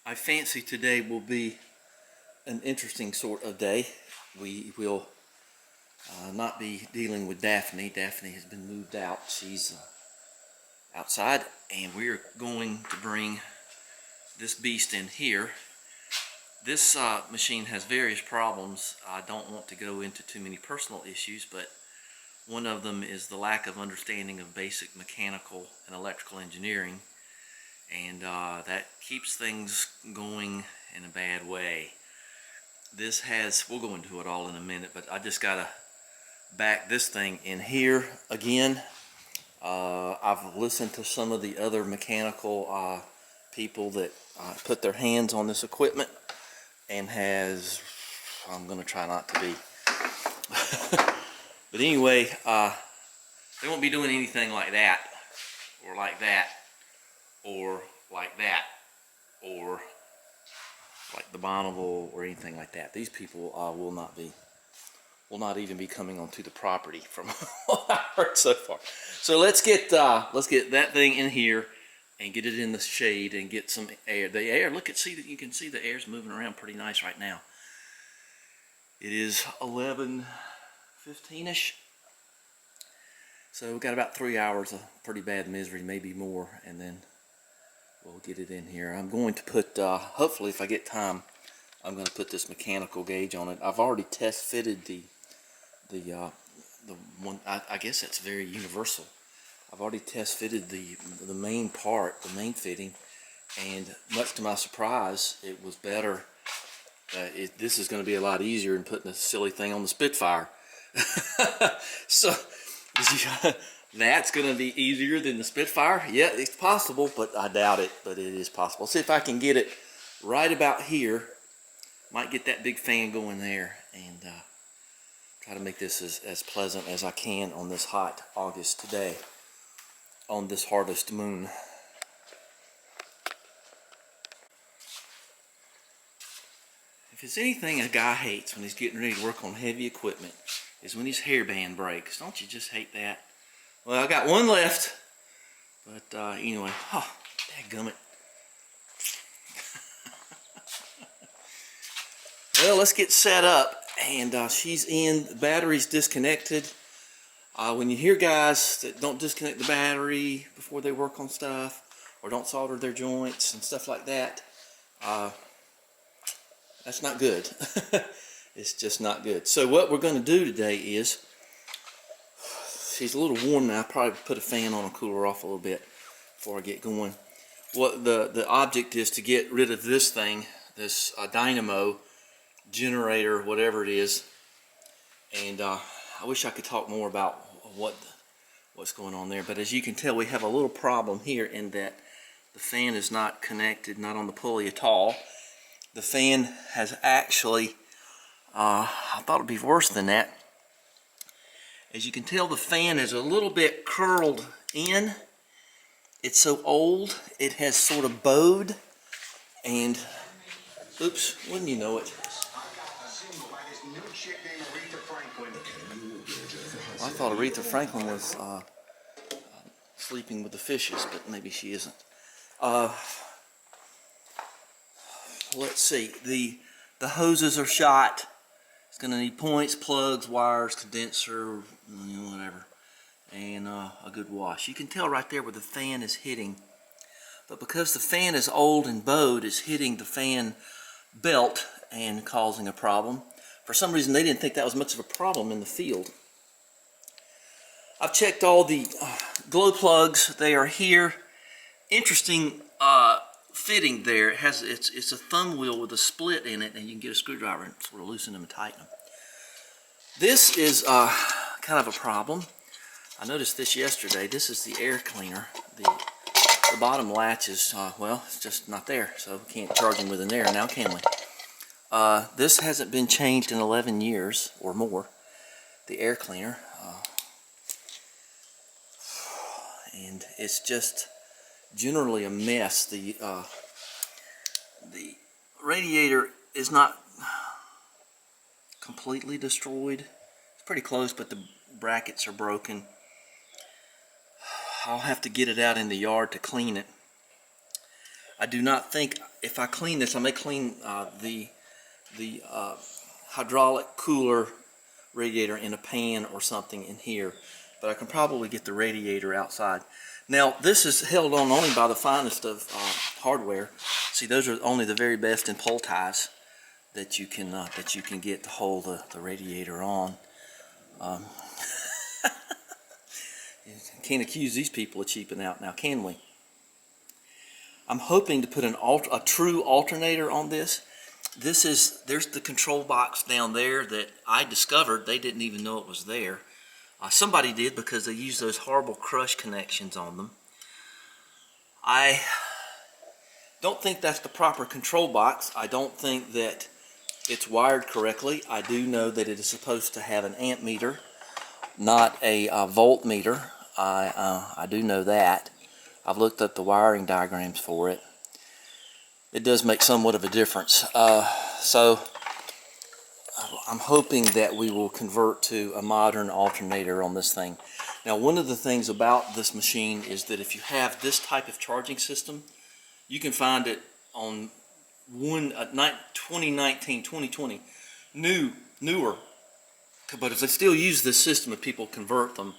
I fancy today will be an interesting sort of day. We will not be dealing with Daphne. Daphne has been moved out. She's outside, and we're going to bring this beast in here. This machine has various problems. I don't want to go into too many personal issues, but one of them is the lack of understanding of basic mechanical and electrical engineering, and that keeps things going in a bad way. This has, we'll go into it all in a minute, but I just gotta back this thing in here again. I've listened to some of the other mechanical people that put their hands on this equipment, and I'm gonna try not to be but anyway, they won't be doing anything like that, or like that, or like that, or like the Bonneville, or anything like that. These people will not even be coming onto the property, from what I've heard so far. So let's get that thing in here and get it in the shade and get some air. The air, you can see the air's moving around pretty nice right now. It is 11:15ish. So we've got about 3 hours of pretty bad misery, maybe more, and then we'll get it in here. I'm going to put, hopefully if I get time, I'm going to put this mechanical gauge on it. I've already test fitted the one, I guess that's very universal. I've already test fitted the main part, the main fitting, and much to my surprise, it was better. This is going to be a lot easier than putting this silly thing on the Spitfire. So that's going to be easier than the Spitfire. Yeah, it's possible, but I doubt it, but it is possible. See if I can get it right about here. Might get that big fan going there, and try to make this as pleasant as I can on this hot August day, on this harvest moon. If it's anything a guy hates when he's getting ready to work on heavy equipment, is when his hairband breaks. Don't you just hate that? Well, I got one left, but anyway, dadgummit. Well, let's get set up, and she's in. The battery's disconnected. When you hear guys that don't disconnect the battery before they work on stuff, or don't solder their joints and stuff like that, that's not good. It's just not good. So what we're going to do today is, she's a little warm now. I'll probably put a fan on and cool her off a little bit before I get going. What the object is to get rid of this thing, this dynamo, generator, whatever it is. And I wish I could talk more about what's going on there. But as you can tell, we have a little problem here in that the fan is not connected, not on the pulley at all. The fan has actually, I thought it'd be worse than that. As you can tell, the fan is a little bit curled in. It's so old, it has sort of bowed, and oops, wouldn't you know it? I thought Aretha Franklin was sleeping with the fishes, but maybe she isn't. Let's see, the hoses are shot. It's going to need points, plugs, wires, condenser, whatever, and a good wash. You can tell right there where the fan is hitting, but because the fan is old and bowed, it's hitting the fan belt and causing a problem. For some reason, they didn't think that was much of a problem in the field. I've checked all the glow plugs. They are here. Interesting fitting there. It's a thumb wheel with a split in it, and you can get a screwdriver and sort of loosen them and tighten them. This is kind of a problem. I noticed this yesterday. This is the air cleaner. The bottom latch is, well, it's just not there, so we can't charge them with an air now, can we? This hasn't been changed in 11 years or more, the air cleaner. And it's just generally a mess. The radiator is not completely destroyed. It's pretty close, but the brackets are broken. I'll have to get it out in the yard to clean it. I do not think, if I clean this, I may clean the hydraulic cooler radiator in a pan or something in here, but I can probably get the radiator outside. Now this is held on only by the finest of hardware. See, those are only the very best in pull ties that you can get to hold the radiator on. Can't accuse these people of cheaping out now, can we? I'm hoping to put a true alternator on this. There's the control box down there that I discovered. They didn't even know it was there. Somebody did, because they used those horrible crush connections on them. I don't think that's the proper control box. I don't think that it's wired correctly. I do know that it is supposed to have an amp meter, not a voltmeter. I do know that. I've looked up the wiring diagrams for it. It does make somewhat of a difference. So I'm hoping that we will convert to a modern alternator on this thing. Now, one of the things about this machine is that if you have this type of charging system, you can find it on 2019, 2020, newer. But if they still use this system, if people convert them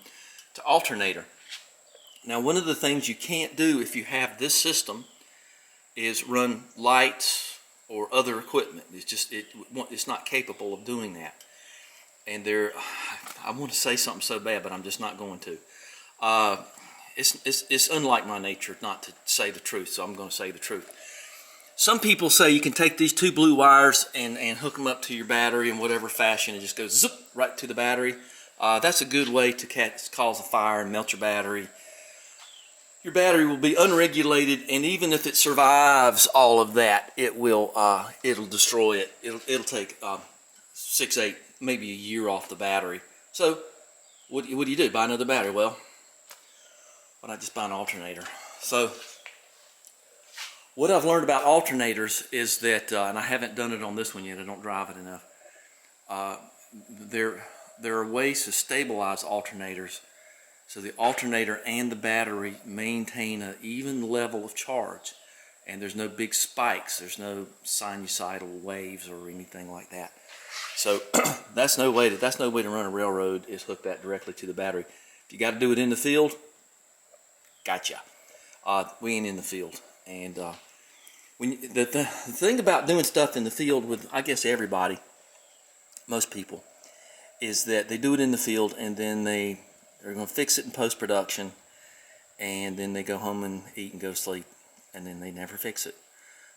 to alternator. Now, one of the things you can't do if you have this system is run lights or other equipment. It's not capable of doing that. And I want to say something so bad, but I'm just not going to. It's unlike my nature not to say the truth, so I'm going to say the truth. Some people say you can take these two blue wires and hook them up to your battery in whatever fashion. It just goes zip right to the battery. That's a good way to cause a fire and melt your battery. Your battery will be unregulated, and even if it survives all of that, it'll destroy it. It'll take 6, 8, maybe a year off the battery. So what do you do? Buy another battery? Well, why not just buy an alternator? So what I've learned about alternators is that, and I haven't done it on this one yet, I don't drive it enough, there are ways to stabilize alternators so the alternator and the battery maintain an even level of charge, and there's no big spikes, there's no sinusoidal waves or anything like that. So that's no way to run a railroad, is hook that directly to the battery. If you got to do it in the field, gotcha. We ain't in the field, and the thing about doing stuff in the field with, I guess, everybody, most people, is that they do it in the field and then they're going to fix it in post-production, and then they go home and eat and go sleep, and then they never fix it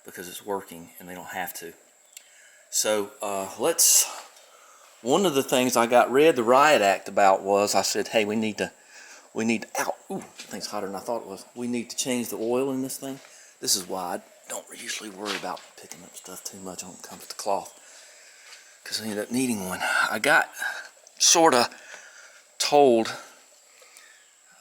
because it's working and they don't have to. So one of the things I read the riot act about was, I said, hey, we need to, ow, ooh, that thing's hotter than I thought it was. We need to change the oil in this thing. This is why I don't usually worry about picking up stuff too much when it comes to cloth, because I ended up needing one. I got sort of told,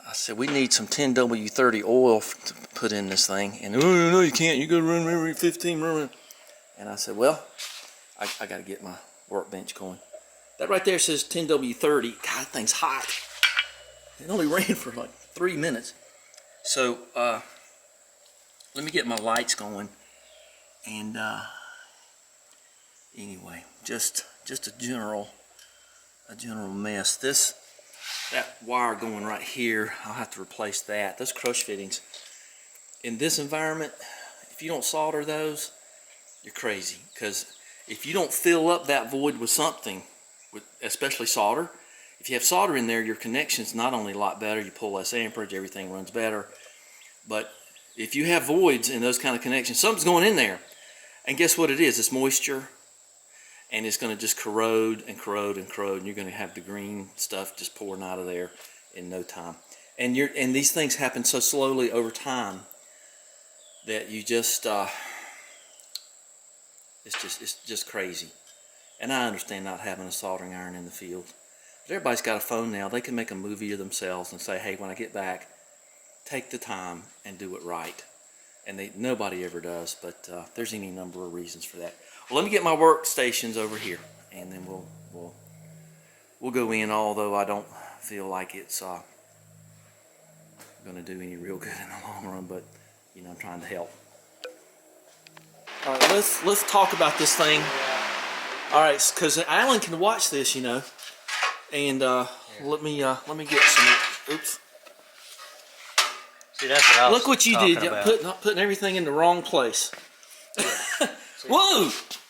I said, we need some 10W30 oil to put in this thing. And, oh, no, you can't. You got to run every 15 minutes. And I said, well, I got to get my workbench going. That right there says 10W30. God, that thing's hot. It only ran for like 3 minutes. So, let me get my lights going. And, anyway, just a general mess. That wire going right here, I'll have to replace that. Those crush fittings, in this environment, if you don't solder those, you're crazy. Because if you don't fill up that void with something, especially solder, if you have solder in there, your connection's not only a lot better, you pull less amperage, everything runs better. But if you have voids in those kind of connections, something's going in there. And guess what it is? It's moisture. And it's going to just corrode and corrode and corrode, and you're going to have the green stuff just pouring out of there in no time. And these things happen so slowly over time that you just it's just crazy. And I understand not having a soldering iron in the field, but everybody's got a phone now. They can make a movie of themselves and say, hey, when I get back, take the time and do it right. And nobody ever does, but there's any number of reasons for that. Well, let me get my workstations over here, and then we'll go in, although I don't feel like it's going to do any real good in the long run, but, you know, I'm trying to help. All right, let's talk about this thing. All right, because Alan can watch this, you know, and let me get some. Oops. See, that's what I was Look what you did. Putting everything in the wrong place. Yeah. Whoa,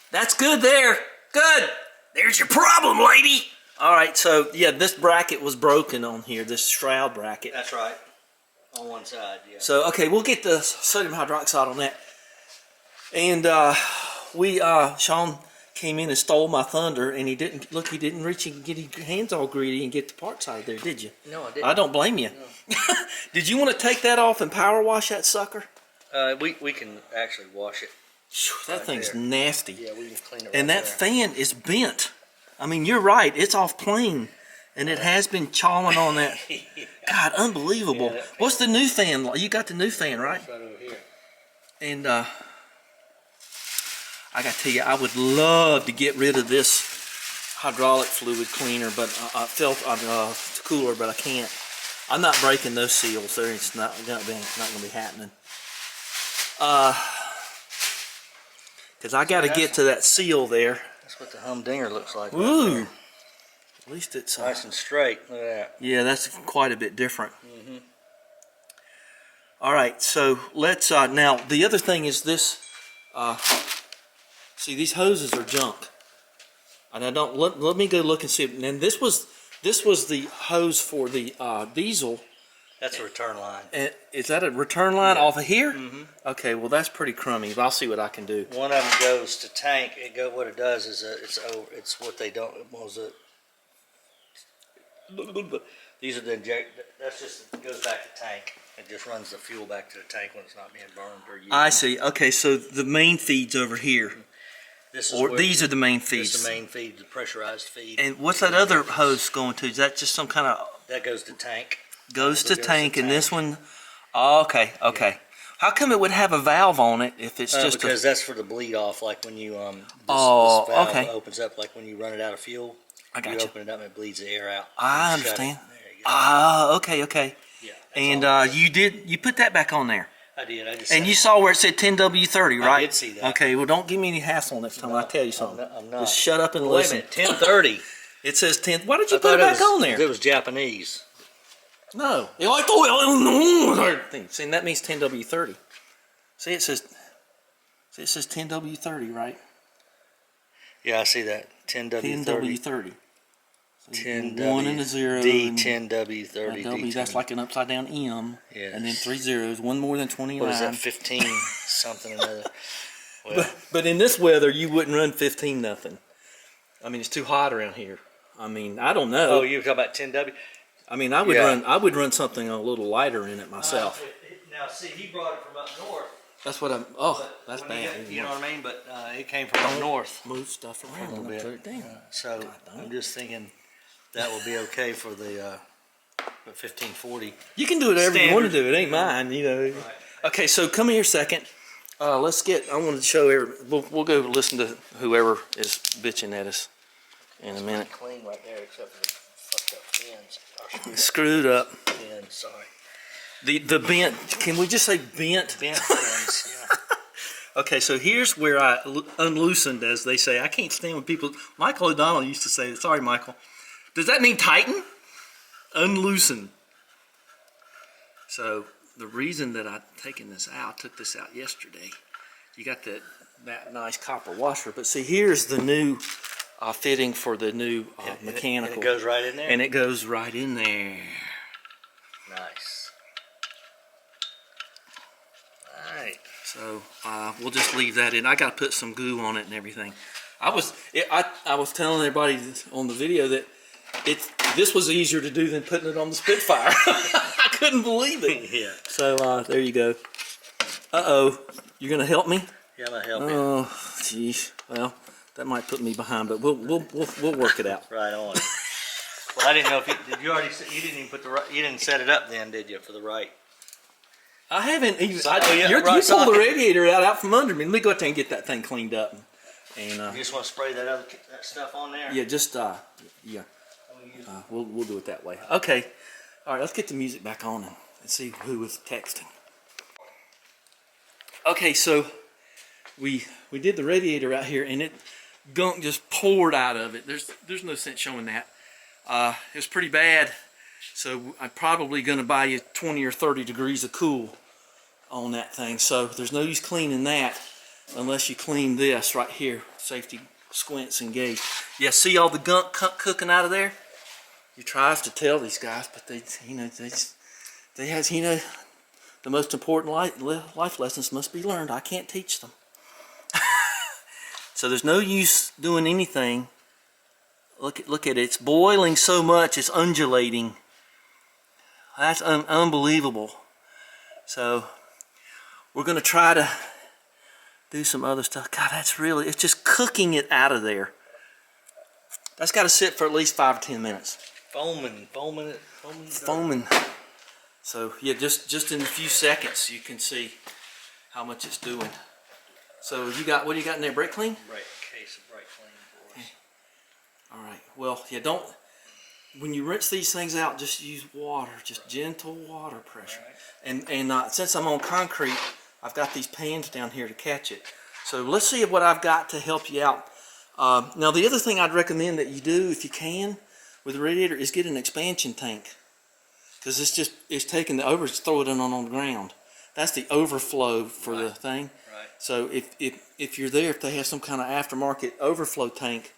that's good there. Good. There's your problem, lady. All right, so yeah, this bracket was broken on here. This shroud bracket. That's right. On one side, yeah. So okay, we'll get the sodium hydroxide on that. And Sean came in and stole my thunder, and he didn't reach and get his hands all greedy and get the parts out of there, did you? No, I didn't. I don't blame you. No. Did you want to take that off and power wash that sucker? We can actually wash it. That right thing's there. Nasty. Yeah, we can clean it right and that there. fan is bent. I mean, you're right. It's off plane, and it has been chawing on that. Yeah. God, unbelievable. Yeah, what's the new fan? You got the new fan, right? Right over here. And I got to tell you, I would love to get rid of this hydraulic fluid cleaner, but I felt cooler, but I can't. I'm not breaking those seals. There, it's not going to be happening. Because I got to get to that seal there. That's what the humdinger looks like. Ooh. At least it's nice and straight. Look at that. Yeah, that's quite a bit different. Mm-hmm. All right, so let's now the other thing is this. See, these hoses are junk, and I don't let me go look and see. And this was the hose for the diesel. That's a return line. And is that a return line off of here? Mm-hmm. Okay, well that's pretty crummy. But I'll see what I can do. One of them goes to tank. What it does is it's what they don't. These are the inject. That's just it goes back to tank. It just runs the fuel back to the tank when it's not being burned or used. I see. Okay, so the main feed's over here. These are the main feeds. This is the main feed, the pressurized feed. And what's that other hose going to? Is that just some kind of? That goes to tank. Goes to tank, and this one. Oh, okay. Yeah. How come it would have a valve on it if it's just because that's for the bleed off, like when you this valve opens up, like when you run it out of fuel. I got you. Open it up and it bleeds the air out. I understand. Okay. Yeah. And you put that back on there. I did. And you saw where it said 10W30, right? I did see that. Okay. Well, don't give me any hassle next time I tell you something. I'm not. Just shut up and listen. Wait a minute. 1030. It says 10. Why did you put it back on there? It was Japanese. No. See, that means 10W30. See, it says 10W30, right? Yeah, I see that. 10W30. 10W30. 10W. 1 and a 0. D 10W30. W, that's like an upside down M. Yes. And then 3 zeros, one more than 29. What is that? 15 something or another. Well, but in this weather, you wouldn't run 15 nothing. I mean, it's too hot around here. I mean, I don't know. Oh, you were talking about 10W? I mean, I would run something a little lighter in it myself. Now, see, he brought it from up north. That's what that's bad. You know what I mean? But it came from up north. Move stuff around a little bit. So I'm just thinking that will be okay for the 1540. You can do whatever you want to do. It ain't mine, you know. Right. Okay, so come here a second. I want to show we'll go listen to whoever is bitching at us in a minute. Clean right there, except for the fucked up pins. Screwed up. Pins, sorry. The bent. Can we just say bent? Bent pins. Yeah. Okay, so here's where I unloosened, as they say. I can't stand when people. Michael O'Donnell used to say, "Sorry, Michael." Does that mean tighten? Unloosen. So the reason that took this out yesterday, you got that nice copper washer, but see, here's the new fitting for the new mechanical. And it goes right in there? And it goes right in there. Nice. Alright. So we'll just leave that in. I got to put some goo on it and everything. I was telling everybody on the video that this was easier to do than putting it on the Spitfire. I couldn't believe it. Yeah. So there you go. You're gonna help me? Yeah, I'm gonna help you. Oh, geez. Well, that might put me behind, but we'll work it out. Right on. Well, I didn't know if you didn't even you didn't set it up then, did you, for the right? I haven't even. You pulled the radiator out from under me. Let me go out there and get that thing cleaned up. And you just want to spray that stuff on there? Yeah, just we'll do it that way. Okay. All right, let's get the music back on and see who was texting. Okay, so we did the radiator out here, and gunk just poured out of it. There's no sense showing that. It was pretty bad, so I'm probably going to buy you 20 or 30 degrees of cool on that thing. So there's no use cleaning that unless you clean this right here. Safety squints and gauge. Yeah, see all the gunk cooking out of there? You tries to tell these guys, but they has, the most important life lessons must be learned. I can't teach them. So there's no use doing anything. Look at it. It's boiling so much, it's undulating. That's unbelievable. So we're going to try to do some other stuff. God, it's just cooking it out of there. That's got to sit for at least 5 or 10 minutes. Foaming. So yeah, just in a few seconds you can see how much it's doing. So what do you got in there? Brake clean? Right, case of brake clean for us. All right. Well, yeah, when you rinse these things out, just use water, just gentle water pressure. Right. And since I'm on concrete, I've got these pans down here to catch it. So let's see what I've got to help you out. Now the other thing I'd recommend that you do, if you can, with the radiator, is get an expansion tank, because it's taking throw it on the ground. That's the overflow for the thing. Right. So if you're there, if they have some kind of aftermarket overflow tank,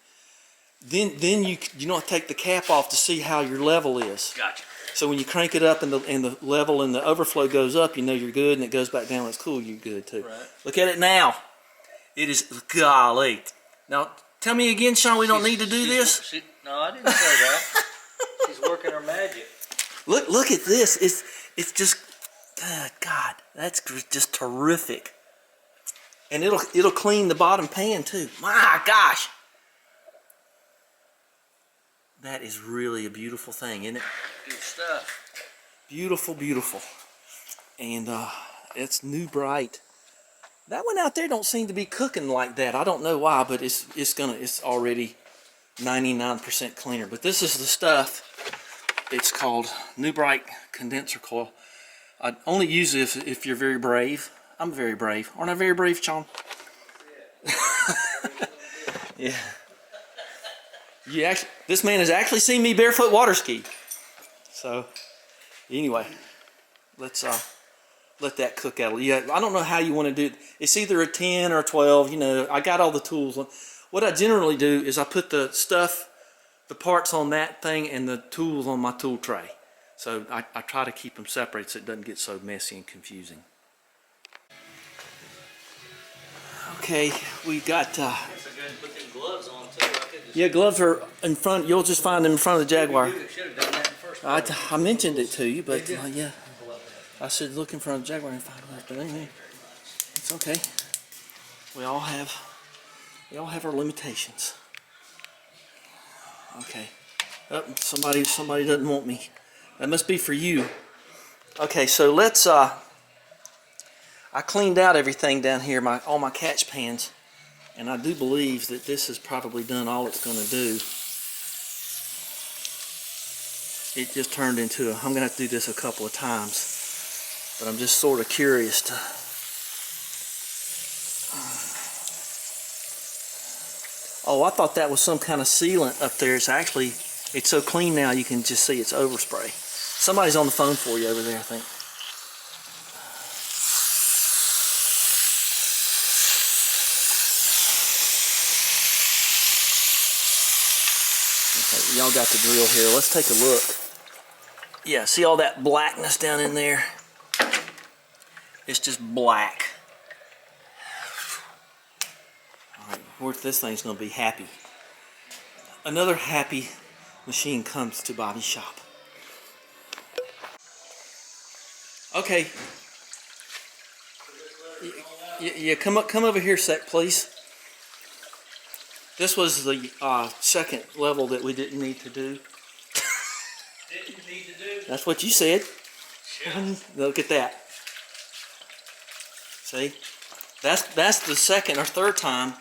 then you don't take the cap off to see how your level is. Gotcha. So when you crank it up and the level and the overflow goes up, you know you're good, and it goes back down, it's cool, you're good too. Right. Look at it now. It is, golly. Now tell me again, Sean, we don't need to do this? No, I didn't say that. She's working her magic. Look at this. It's just, God, that's just terrific. And it'll clean the bottom pan too. My gosh. That is really a beautiful thing, isn't it? Good stuff. Beautiful, beautiful. And it's new bright. That one out there don't seem to be cooking like that. I don't know why, but it's already 99% cleaner. But this is the stuff. It's called New Bright Condenser Coil. I only use it if you're very brave. I'm very brave. Aren't I very brave, Sean? Yeah. This man has actually seen me barefoot water ski. So, anyway, let's let that cook out. Yeah, I don't know how you want to do it. It's either a 10 or a 12. I got all the tools. What I generally do is I put the parts on that thing and the tools on my tool tray. So I try to keep them separated so it doesn't get so messy and confusing. Okay, we got. Gloves on too. Yeah, gloves are in front. You'll just find them in front of the Jaguar. You should have done that in the first I mentioned it to you, but yeah, I should look in front of the Jaguar and find it. But anyway, it's okay. We all have our limitations. Okay. Oh, somebody doesn't want me. That must be for you. Okay, so let's. I cleaned out everything down here, all my catch pans. And I do believe that this has probably done all it's going to do. It just turned into I'm going to have to do this a couple of times. But I'm just sort of curious to... Oh, I thought that was some kind of sealant up there. It's so clean now you can just see it's overspray. Somebody's on the phone for you over there, I think. Y'all got the drill here. Let's take a look. Yeah, see all that blackness down in there? It's just black. Alright, this thing's going to be happy. Another happy machine comes to Bobby's shop. Okay. Yeah, come over here a sec, please. This was the second level that we didn't need to do. Didn't need to do? That's what you said. Sure. Look at that. See? That's the second or third time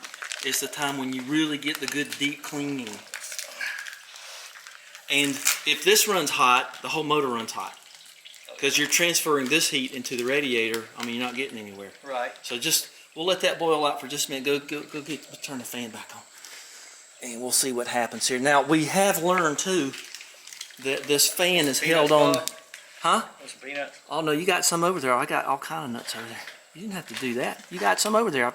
is the time when you really get the good deep cleaning. And if this runs hot, the whole motor runs hot. Because you're transferring this heat into the radiator. I mean, you're not getting anywhere. Right. So just we'll let that boil out for just a minute. Turn the fan back on, and we'll see what happens here. Now we have learned too that this fan is held on. Huh? Some peanuts. Oh no, you got some over there. I got all kind of nuts over there. You didn't have to do that. You got some over there.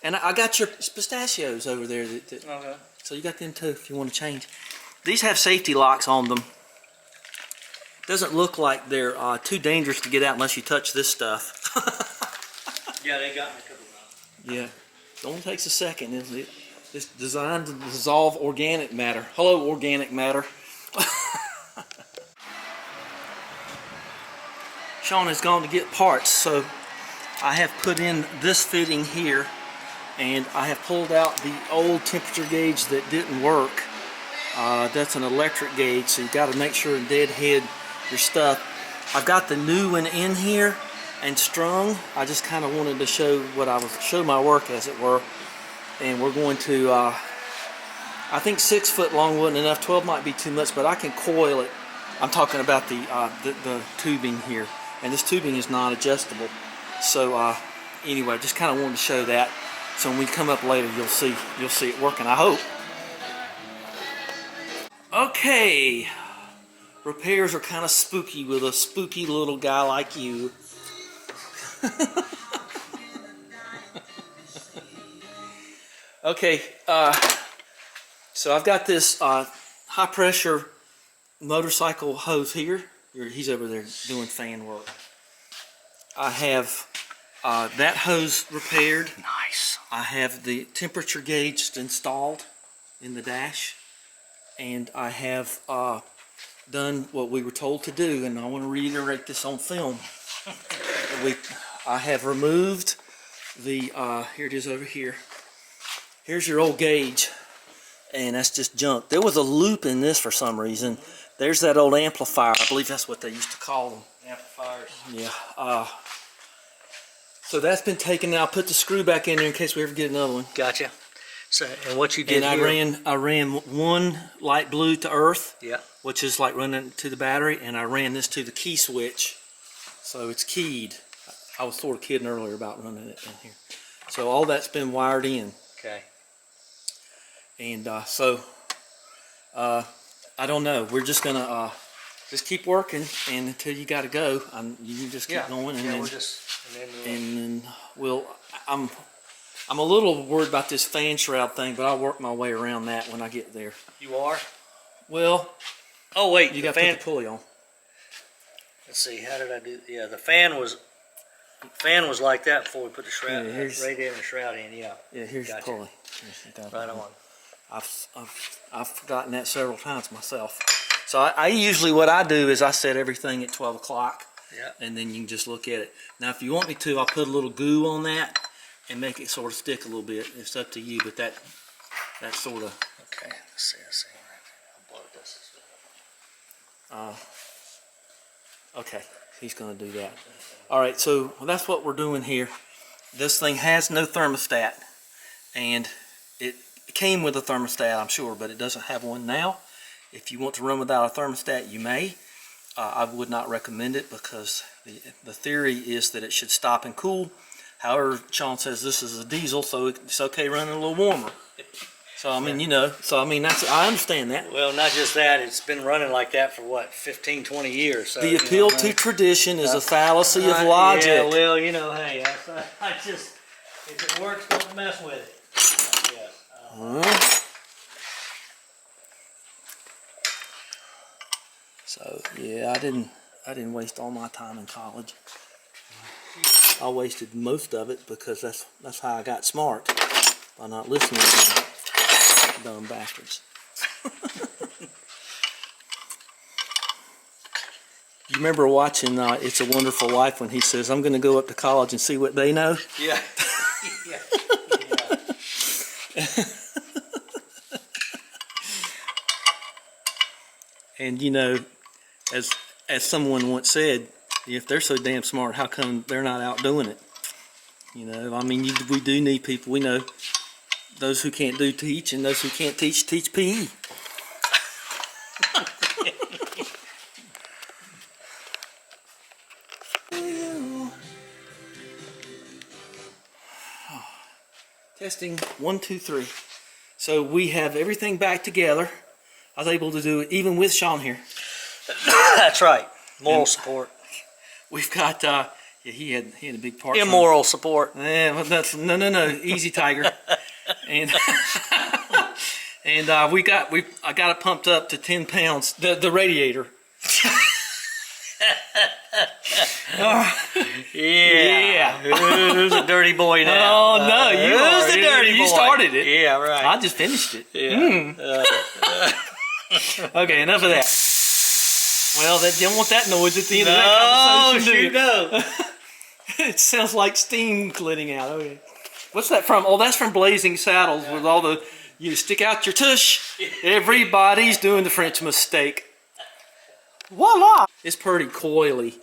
And I got your pistachios over there. Okay. So you got them too if you want to change. These have safety locks on them. Doesn't look like they're too dangerous to get out unless you touch this stuff. Yeah, they got me a couple of times. Yeah, it only takes a second, isn't it? It's designed to dissolve organic matter. Hello, organic matter. Sean has gone to get parts, so I have put in this fitting here, and I have pulled out the old temperature gauge that didn't work. That's an electric gauge, so you've got to make sure and deadhead your stuff. I've got the new one in here and strung. I just kind of wanted to show my work, as it were. And we're going to, I think 6 foot long wasn't enough. 12 might be too much, but I can coil it. I'm talking about the tubing here, and this tubing is non-adjustable. So anyway, just kind of wanted to show that. So when we come up later, you'll see it working, I hope. Okay, repairs are kind of spooky with a spooky little guy like you. Okay, so I've got this high pressure motorcycle hose here. He's over there doing fan work. I have that hose repaired. Nice. I have the temperature gauge installed in the dash, and I have done what we were told to do, and I want to reiterate this on film. I have removed the here it is over here. Here's your old gauge, and that's just junk. There was a loop in this for some reason. There's that old amplifier. I believe that's what they used to call them. Amplifiers. Yeah. So that's been taken out. Put the screw back in there in case we ever get another one. Gotcha. So, and what you did and here? I ran one light blue to earth. Yeah. Which is like running to the battery, and I ran this to the key switch, so it's keyed. I was sort of kidding earlier about running it in here. So all that's been wired in. Okay. And I don't know. We're just gonna just keep working, and until you got to go, you just keep going, and then we'll. I'm a little worried about this fan shroud thing, but I'll work my way around that when I get there. You are? Well. Oh wait, you got to put the pulley on. Let's see. How did I do? Yeah, the fan was like that before we put the shroud, radiator and the shroud in. Yeah. Yeah. Here's the pulley. Right on. I've forgotten that several times myself. So I usually, what I do is I set everything at 12 o'clock. Yeah. And then you can just look at it. Now, if you want me to, I'll put a little goo on that and make it sort of stick a little bit. It's up to you, but that sort of. Okay. Let's see. I'll blow this. Okay, he's going to do that. All right, so that's what we're doing here. This thing has no thermostat, and it came with a thermostat, I'm sure, but it doesn't have one now. If you want to run without a thermostat, you may. I would not recommend it because the theory is that it should stop and cool. However, Sean says this is a diesel, so it's okay running a little warmer. So I mean, I understand that. Well, not just that, it's been running like that for what, 15, 20 years. So, the appeal to tradition is a fallacy of logic. Yeah, well, hey, I just, if it works, don't mess with it. So yeah, I didn't waste all my time in college. I wasted most of it because that's how I got smart, by not listening to them. Dumb bastards. You remember watching It's a Wonderful Life when he says, I'm going to go up to college and see what they know? Yeah. And as someone once said, if they're so damn smart, how come they're not out doing it? We do need people. We know those who can't do teach, and those who can't teach PE. Testing 1, 2, 3. So we have everything back together. I was able to do it even with Sean here. That's right. Moral support. We've got yeah, he had a big part. Immoral support. Yeah, well, that's no, easy, Tiger. And and I got it pumped up to 10 pounds. The radiator. Yeah. Who's a dirty boy now? Oh no, Who's the dirty boy? You started it. Yeah, right. I just finished it. Yeah. Okay, enough of that. Well, you don't want that noise at the end of that conversation, do you? It sounds like steam letting out. Okay. What's that from? Oh, that's from Blazing Saddles with all the, you stick out your tush. Everybody's doing the French mistake. Voila! It's pretty coily.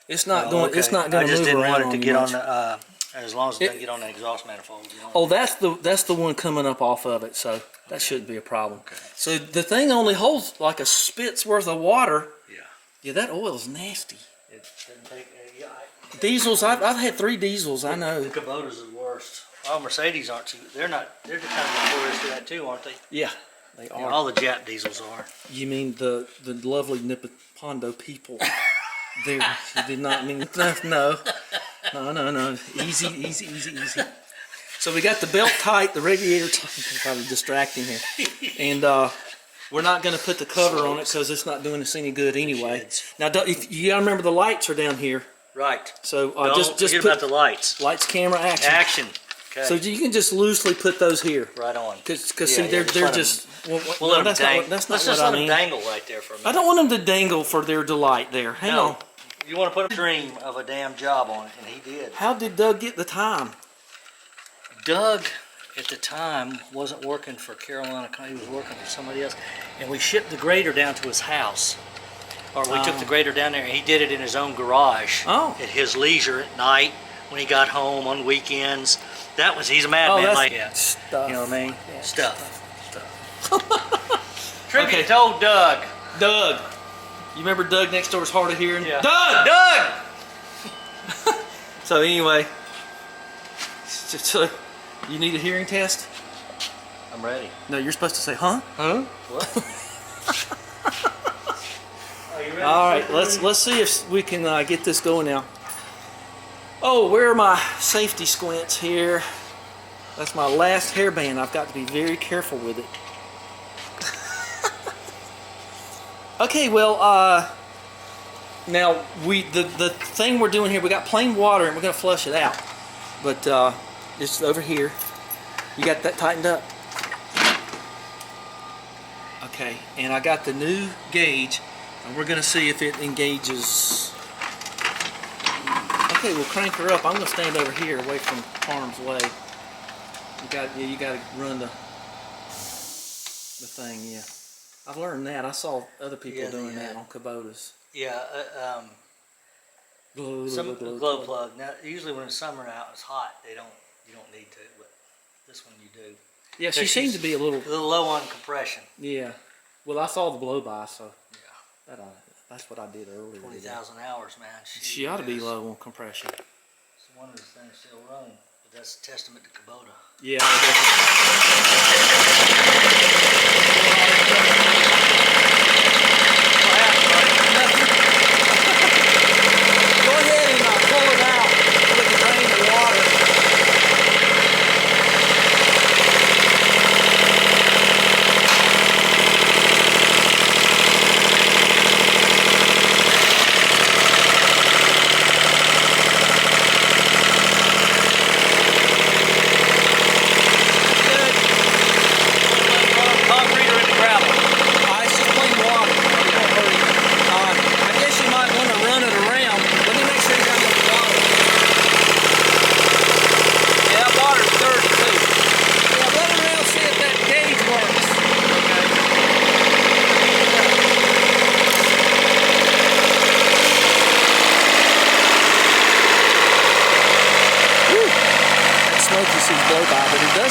It's not going. Okay. It's not going to move around. I just didn't want it to get on the. As long as it doesn't get on the exhaust manifold. You know? Oh, that's the one coming up off of it, so that shouldn't be a problem. Okay. So the thing only holds like a spit's worth of water. Yeah, that oil's nasty. It doesn't take. Diesels, I've had 3 diesels. I know. The Kubota's the worst. Oh, Mercedes aren't too. They're not. They're kind of notorious for that too, aren't they? Yeah, they are. Yeah, all the Jap diesels are. You mean the lovely Nipopondo people? You did not mean no. Easy. So we got the belt tight, the radiator tight. I'm probably distracting here, and we're not going to put the cover on it because it's not doing us any good anyway. Now, if you got to remember, the lights are down here. Right. So just put about the lights. Lights, camera, action. Action. Okay. So you can just loosely put those here. Right on. Because see, they're just. Well, that's not what Let's just let them dangle right there for a minute. I don't want them to dangle for their delight there. Hang on. You want to put a dream of a damn job on it, and he did. How did Doug get the time? Doug, at the time, wasn't working for Carolina. He was working for somebody else, and we shipped the grader down to his house. Or we took the grader down there, and he did it in his own garage. Oh. At his leisure at night, when he got home on weekends. He's a madman like that. Stuff. You know what I mean? Yeah, Stuff. Tribute to old Doug. Doug. You remember Doug next door's hard of hearing? Yeah. Doug! So anyway, so you need a hearing test? I'm ready. No, you're supposed to say, huh? Huh? What? Are you ready? All right, let's see if we can get this going now. Oh, where are my safety squints here? That's my last hairband. I've got to be very careful with it. Okay, well, now the thing we're doing here, we got plain water and we're gonna flush it out. But it's over here. You got that tightened up? Okay, and I got the new gauge, and we're gonna see if it engages. Okay, we'll crank her up. I'm gonna stand over here, away from harm's way. You got to run the thing, yeah. I've learned that. I saw other people doing that on Kubotas. Yeah, some glow plug. Now, usually when it's summer out, it's hot. You don't need to, but this one you do. Yeah, she seemed to be a little low on compression. Yeah. Well, I saw the blow by, so yeah, that's what I did earlier. 20,000 hours, man. She ought to be low on compression. It's one of those things still run, but that's a testament to Kubota. Yeah. Go ahead and pull it out so we can drain the water.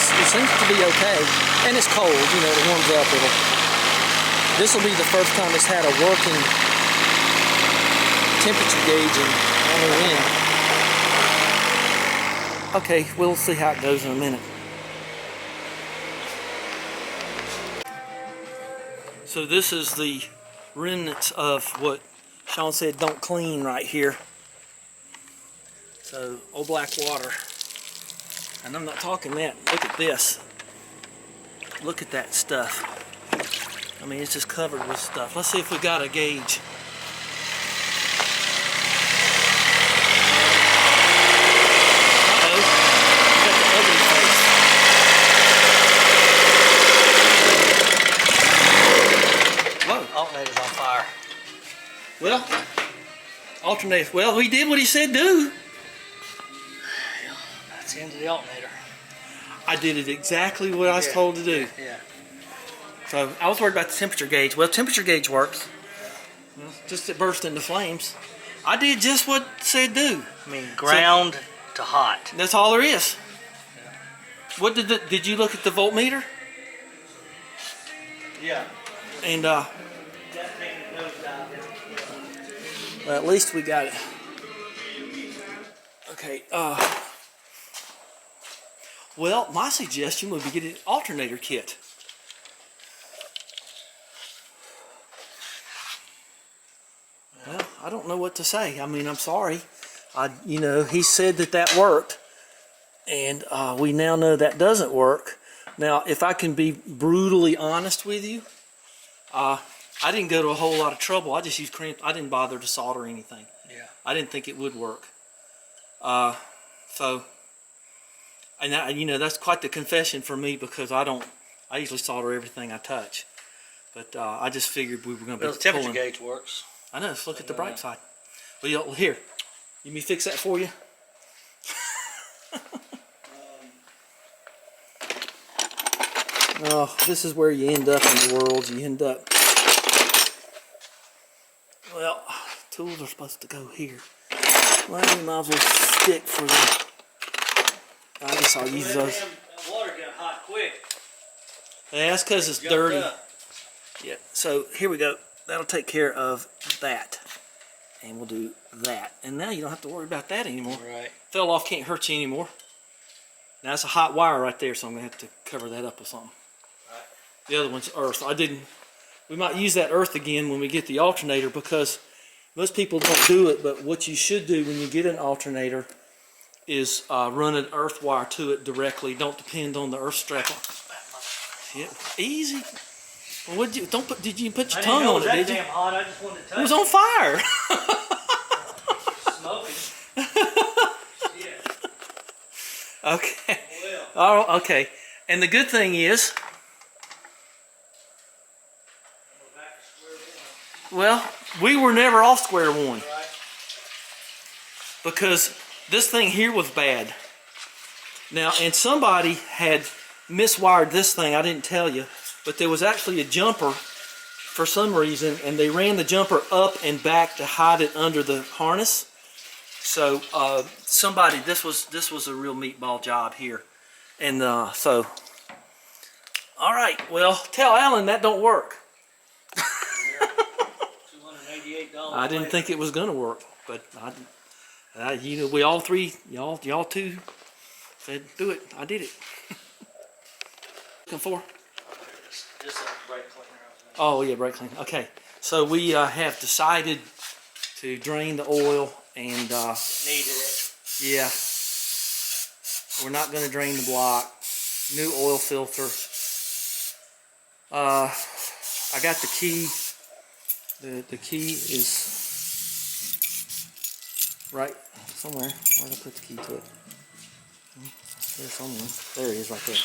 It seems to be okay, and it's cold, you know, it warms up. This will be the first time it's had a working temperature gauge in on the wind. Okay, we'll see how it goes in a minute. So this is the remnants of what Sean said don't clean right here. So, old black water. And I'm not talking that. Look at this. Look at that stuff. I mean, it's just covered with stuff. Let's see if we got a gauge. Uh-oh. We got the ugly face. Whoa. Alternator's on fire. Well, alternator. Well, we did what he said do. That's the end of the alternator. I did it exactly what I was told to do. Yeah. So I was worried about the temperature gauge. Well, temperature gauge works. Just it burst into flames. I did just what it said do. I mean, ground to hot. That's all there is. What did you look at the voltmeter? Yeah. And well, at least we got it. Okay. Well, my suggestion would be get an alternator kit. Well, I don't know what to say. I mean, I'm sorry. You know, he said that worked, and we now know that doesn't work. Now, if I can be brutally honest with you, I didn't go to a whole lot of trouble. I just used crimp. I didn't bother to solder anything. Yeah. I didn't think it would work. So, and you know, that's quite the confession for me because I usually solder everything I touch. But I just figured we were going to be Well, the temperature pulling. gauge works. I know. Let's look at the bright side. Well, here, let me fix that for you. Oh, this is where you end up in the world. You end up. Well, tools are supposed to go here. Well, you might as well stick for the. I guess I'll use those. Water got hot quick. Yeah, that's because it's dirty. Yeah. So here we go. That'll take care of that, and we'll do that. And now you don't have to worry about that anymore. Right. Fell off can't hurt you anymore. Now that's a hot wire right there, so I'm gonna have to cover that up with something. Right. The other one's earth. We might use that earth again when we get the alternator because most people don't do it. But what you should do when you get an alternator is run an earth wire to it directly. Don't depend on the earth strap. Yeah, easy. Well, what did you did you put your tongue on it? Did you? Damn hot. I just wanted to touch It was on fire. Smoking. Yeah. Okay. Well. Oh, okay. And the good thing is, well, we were never off square one. Right. Because this thing here was bad. Now, and somebody had miswired this thing, I didn't tell you, but there was actually a jumper for some reason, and they ran the jumper up and back to hide it under the harness. So this was a real meatball job here. And so, all right, well, tell Alan that don't work. $288. I didn't think it was gonna work, but you know, we all three, y'all two said do it. I did it. Looking for? Just a brake cleaner. Oh yeah, brake cleaner. Okay, so we have decided to drain the oil and Needed it. yeah, we're not gonna drain the block. New oil filter. I got the key. The key is right somewhere. Where did I put the key to it? There's somewhere. There it is right there.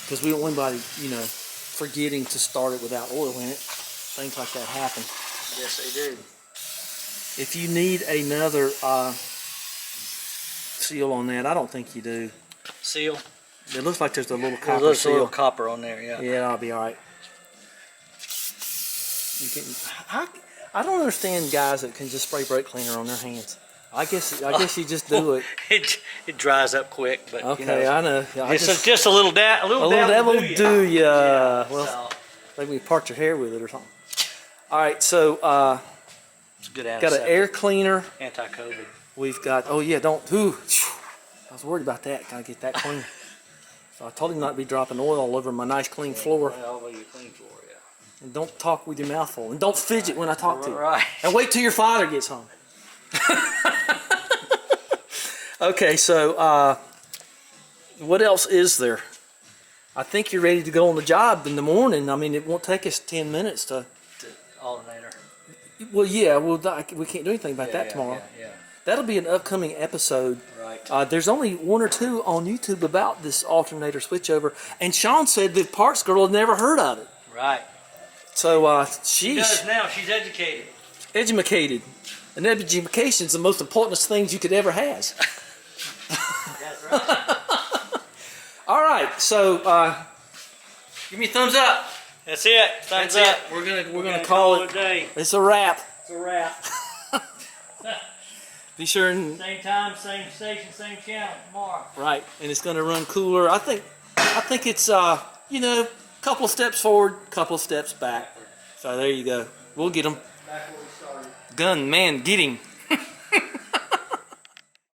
Because we don't want anybody, you know, forgetting to start it without oil in it. Things like that happen. Yes, they do. If you need another seal on that, I don't think you do. Seal? It looks like there's a little There's copper a seal. little copper on there, yeah. Yeah, I'll be all right. You can. I don't understand guys that can just spray brake cleaner on their hands. I guess you just do it. It dries up quick, but Okay, you know, I know. just a little dab. A little dab will do ya. Yeah, Well, so, maybe part your hair with it or something. All right, so it's a good got an antiseptic. air cleaner. Anti-COVID. We've got. Oh yeah, don't. Ooh, I was worried about that. Gotta get that clean. So I told him not to be dropping oil all over my nice clean floor. All over your clean floor, yeah. And don't talk with your mouth full. And don't fidget when I talk to you. Right. And wait till your father gets home. Okay, so what else is there? I think you're ready to go on the job in the morning. I mean, it won't take us 10 minutes to... Alternator. Well, yeah, we can't do anything about that tomorrow. Yeah. That'll be an upcoming episode. Right. There's only 1 or 2 on YouTube about this alternator switchover. And Sean said the parts girl had never heard of it. Right. So, She does now. She's educated. Educated. And education is the most important things you could ever have. That's right. All right, so give me a thumbs up. That's it. Thumbs That's up. it. We're gonna call it a day. It's a wrap. It's a wrap. Be sure and Same time, same station, same channel tomorrow. right, and it's gonna run cooler. I think it's you know, couple of steps forward, couple of steps back. So there you go. We'll get them. Back where we started. Gun man, get him.